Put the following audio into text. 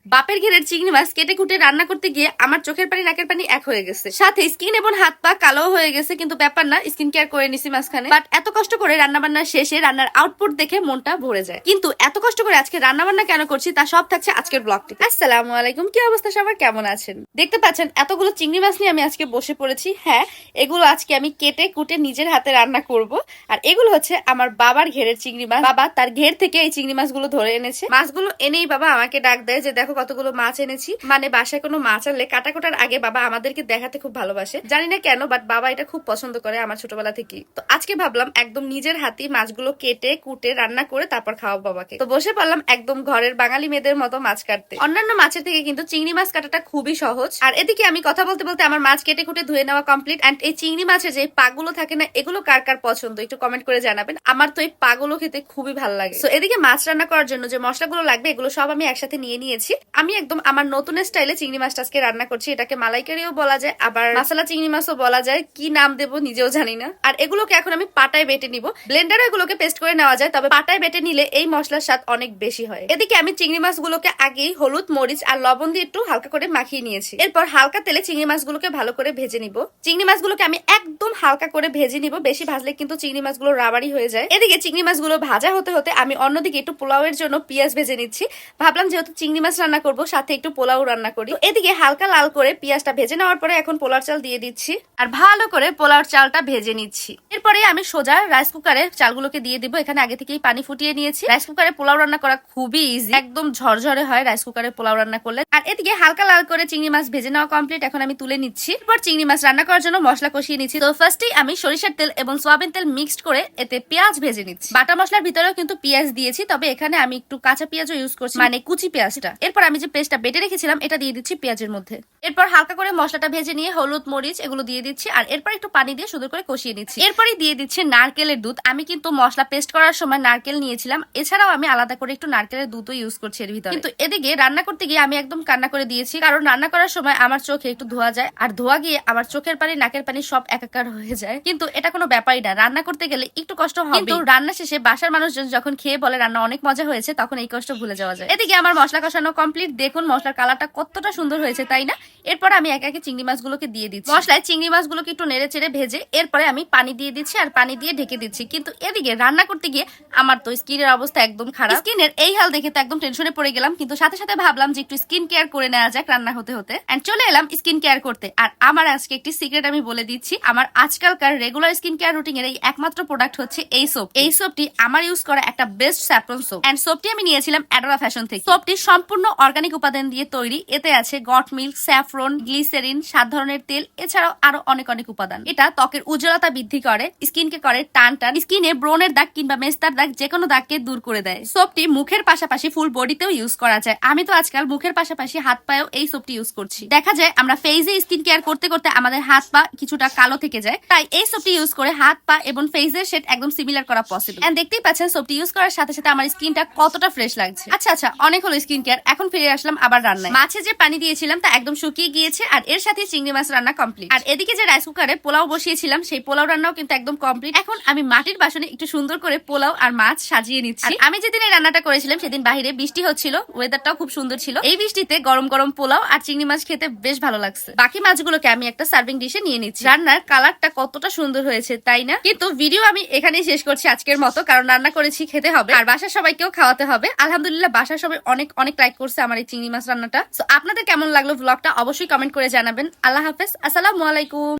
বাপের ঘেরের চিংড়ি মাছ কেটে কুটে রান্না করতে গিয়ে আমার চোখের পানি নাকের পানি এক হয়ে গেছে, সাথে স্কিন এবং হাত পা কালো হয়ে গেছে। কিন্তু ব্যাপার না, স্কিন কেয়ার করে নিছি মাঝখানে। বাট এত কষ্ট করে রান্না বান্নার শেষে রান্নার আউটপুট দেখে মনটা ভরে যায়। কিন্তু এত কষ্ট করে আজকে রান্না বান্না কেন করছি তা সব থাকছে আজকের ব্লগটি। আসসালামু আলাইকুম, কি অবস্থা সবার, কেমন আছেন? দেখতে পাচ্ছেন এতগুলো চিংড়ি মাছ নিয়ে আমি আজকে বসে পড়েছি। হ্যাঁ, এগুলো আজকে আমি কেটে কুটে নিজের হাতে রান্না করব। আর এগুলো হচ্ছে আমার বাবার ঘেরের চিংড়ি মাছ। বাবা তার ঘের থেকে এই চিংড়ি মাছগুলো ধরে এনেছে। মাছগুলো এনেই বাবা আমাকে ডাক দেয় যে দেখো কতগুলো মাছ এনেছি। মানে বাসায় কোনো মাছ আনলে কাটা কোটার আগে বাবা আমাদেরকে দেখাতে খুব ভালোবাসে, জানি না কেন, বাট বাবা এটা খুব পছন্দ করে আমার ছোটবেলা থেকেই। তো আজকে ভাবলাম একদম নিজের হাতে মাছগুলো কেটে কুটে রান্না করে তারপর খাওয়াবো বাবাকে। তো বসে পড়লাম একদম ঘরের বাঙালি মেয়েদের মতো মাছ কাটতে। অন্যান্য মাছের থেকে কিন্তু চিংড়ি মাছ কাটাটা খুবই সহজ। আর এদিকে আমি কথা বলতে বলতে আমার মাছ কেটে কুটে ধুয়ে নেওয়া কমপ্লিট। এন্ড এই চিংড়ি মাছের যে পাগুলো থাকে না, এগুলো কার কার পছন্দ একটু কমেন্ট করে জানাবেন। আমার তো এই পাগুলো খেতে খুবই ভালো লাগে। তো এদিকে মাছ রান্না করার জন্য যে মশলাগুলো লাগবে এগুলো সব আমি একসাথে নিয়ে নিয়েছি। আমি একদম আমার নতুন স্টাইলে চিংড়ি মাছটা আজকে রান্না করছি। এটাকে মালাইকারিও বলা যায়, আবার মশলা চিংড়ি মাছও বলা যায়, কি নাম দেবো নিজেও জানি না। আর এগুলোকে এখন আমি পাটায় বেটে নিব। ব্লেন্ডারে এগুলোকে পেস্ট করে নেওয়া যায়, তবে পাটায় বেটে নিলে এই মশলার স্বাদ অনেক বেশি হয়। এদিকে আমি চিংড়ি মাছগুলোকে আগেই হলুদ মরিচ আর লবণ দিয়ে একটু হালকা করে মাখিয়ে নিয়েছি। এরপর হালকা তেলে চিংড়ি মাছগুলোকে ভালো করে ভেজে নিব। চিংড়ি মাছগুলোকে আমি একদম হালকা করে ভেজে নিব, বেশি ভাজলে কিন্তু চিংড়ি মাছগুলো রাবারি হয়ে যায়। এদিকে চিংড়ি মাছগুলো ভাজা হতে হতে আমি অন্যদিকে একটু পোলাওয়ের জন্য পেঁয়াজ ভেজে নিচ্ছি। ভাবলাম যেহেতু চিংড়ি মাছ রান্না করব সাথে একটু পোলাও রান্না করি। এদিকে হালকা লাল করে পেঁয়াজটা ভেজে নেওয়ার পরে এখন পোলার চাল দিয়ে দিচ্ছি আর ভালো করে পোলাওর চালটা ভেজে নিচ্ছি। এরপরে আমি সোজা রাইস কুকারে চালগুলোকে দিয়ে দিব। এখানে আগে থেকেই পানি ফুটিয়ে নিয়েছি। রাইস কুকারে পোলাও রান্না করা খুবই ইজি, একদম ঝরঝরে হয় রাইস কুকারে পোলাও রান্না করলে। আর এদিকে হালকা লাল করে চিংড়ি মাছ ভেজে নেওয়া কমপ্লিট, এখন আমি তুলে নিচ্ছি। এরপর চিংড়ি মাছ রান্না করার জন্য মশলা কষিয়ে নিচ্ছি। তো ফার্স্টেই আমি সরিষার তেল এবং সয়াবিন তেল মিক্সড করে এতে পেঁয়াজ ভেজে নিচ্ছি। বাটা মশলার ভিতরেও কিন্তু পেঁয়াজ দিয়েছি, তবে এখানে আমি একটু কাঁচা পেঁয়াজও ইউজ করছি, মানে কুচি পেঁয়াজটা। এরপর আমি যে পেস্টটা বেটে রেখেছিলাম এটা দিয়ে দিচ্ছি পেঁয়াজের মধ্যে। এরপর হালকা করে মশলাটা ভেজে নিয়ে হলুদ মরিচ এগুলো দিয়ে দিচ্ছি আর এরপর একটু পানি দিয়ে সুন্দর করে কষিয়ে নিচ্ছি। এরপরই দিয়ে দিচ্ছি নারকেলের দুধ। আমি কিন্তু মশলা পেস্ট করার সময় নারকেল নিয়েছিলাম, এছাড়াও আমি আলাদা করে একটু নারকেলের দুধও ইউজ করছি এর ভিতরে। কিন্তু এদিকে রান্না করতে গিয়ে আমি একদম কান্না করে দিয়েছি, কারণ রান্না করার সময় আমার চোখে একটু ধোয়া যায় আর ধোয়া গিয়ে আমার চোখের পানি নাকের পানি সব একাকার হয়ে যায়। কিন্তু এটা কোনো ব্যাপারই না, রান্না করতে গেলে একটু কষ্ট হবে, কিন্তু রান্না শেষে বাসার মানুষজন যখন খেয়ে বলে রান্না অনেক মজা হয়েছে তখন এই কষ্ট ভুলে যাওয়া যায়। এদিকে আমার মশলা কষানো কমপ্লিট, দেখুন মশলার কালারটা কতটা সুন্দর হয়েছে তাই না। এরপর আমি একে একে চিংড়ি মাছগুলোকে দিয়ে দিচ্ছি। মশলায় চিংড়ি মাছগুলোকে একটু নেড়ে চেড়ে ভেজে এরপরে আমি পানি দিয়ে দিচ্ছি আর পানি দিয়ে ঢেকে দিচ্ছি। কিন্তু এদিকে রান্না করতে গিয়ে আমার তো স্কিনের অবস্থা একদম খারাপ। স্কিনের এই হাল দেখে তো একদম টেনশনে পড়ে গেলাম, কিন্তু সাথে সাথে ভাবলাম যে একটু স্কিন কেয়ার করে নেওয়া যাক রান্না হতে হতে। এন্ড চলে এলাম স্কিন কেয়ার করতে। আর আমার আজকে একটি সিক্রেট আমি বলে দিচ্ছি, আমার আজকালকার রেগুলার স্কিন কেয়ার রুটিন এর এই একমাত্র প্রোডাক্ট হচ্ছে এই সোপ। এই সোপটি আমার ইউজ করা একটা বেস্ট স্যাফরন সোপ। এন্ড সোপটি আমি নিয়েছিলাম অ্যাডোরা ফ্যাশন থেকে। সোপটি সম্পূর্ণ অর্গানিক উপাদান দিয়ে তৈরি। এতে আছে গট মিল্ক, স্যাফরন, গ্লিসেরিন, 7 ধরনের তেল, এছাড়াও আরো অনেক অনেক উপাদান। এটা ত্বকের উজ্জ্বলতা বৃদ্ধি করে, স্কিনকে করে টান টান, স্কিনে ব্রনের দাগ কিংবা মেস্তার দাগ যে কোনো দাগকে দূর করে দেয়। সোপটি মুখের পাশাপাশি ফুল বডিতেও ইউজ করা যায়। আমি তো আজকাল মুখের পাশাপাশি হাত পায়েও এই সোপটি ইউজ করছি। দেখা যায় আমরা ফেসে স্কিন কেয়ার করতে করতে আমাদের হাত পা কিছুটা কালো থেকে যায়, তাই এই সোপটি ইউজ করে হাত পা এবং ফেসের শেড একদম সিমিলার করা পসিবল। এন্ড দেখতেই পাচ্ছেন সোপটি ইউজ করার সাথে সাথে আমার স্কিনটা কতটা ফ্রেশ লাগছে। আচ্ছা অনেক হলো স্কিন কেয়ার, এখন ফিরে আসলাম আবার রান্নায়। মাছে যে পানি দিয়েছিলাম তা একদম শুকিয়ে গিয়েছে আর এর সাথে চিংড়ি মাছ রান্না কমপ্লিট। আর এদিকে যে রাইস কুকারে পোলাও বসিয়েছিলাম সেই পোলাও রান্নাও কিন্তু একদম কমপ্লিট। এখন আমি মাটির বাসনে একটু সুন্দর করে পোলাও আর মাছ সাজিয়ে নিচ্ছি। আমি যেদিন এই রান্নাটা করেছিলাম সেদিন বাইরে বৃষ্টি হচ্ছিল, ওয়েদারটাও খুব সুন্দর ছিল। এই বৃষ্টিতে গরম গরম পোলাও আর চিংড়ি মাছ খেতে বেশ ভালো লাগছে। বাকি মাছগুলোকে আমি একটা সার্ভিং ডিশে নিয়ে নিচ্ছি। রান্নার কালারটা কতটা সুন্দর হয়েছে তাই না। কিন্তু ভিডিও আমি এখানেই শেষ করছি আজকের মতো, কারণ রান্না করেছি, খেতে হবে আর বাসার সবাইকেও খাওয়াতে হবে। আলহামদুলিল্লাহ বাসার সবাই অনেক অনেক লাইক করছে আমার এই চিংড়ি মাছ রান্নাটা। সো আপনাদের কেমন লাগলো ব্লগটা অবশ্যই কমেন্ট করে জানাবেন। আল্লাহ হাফেজ, আসসালামু আলাইকুম।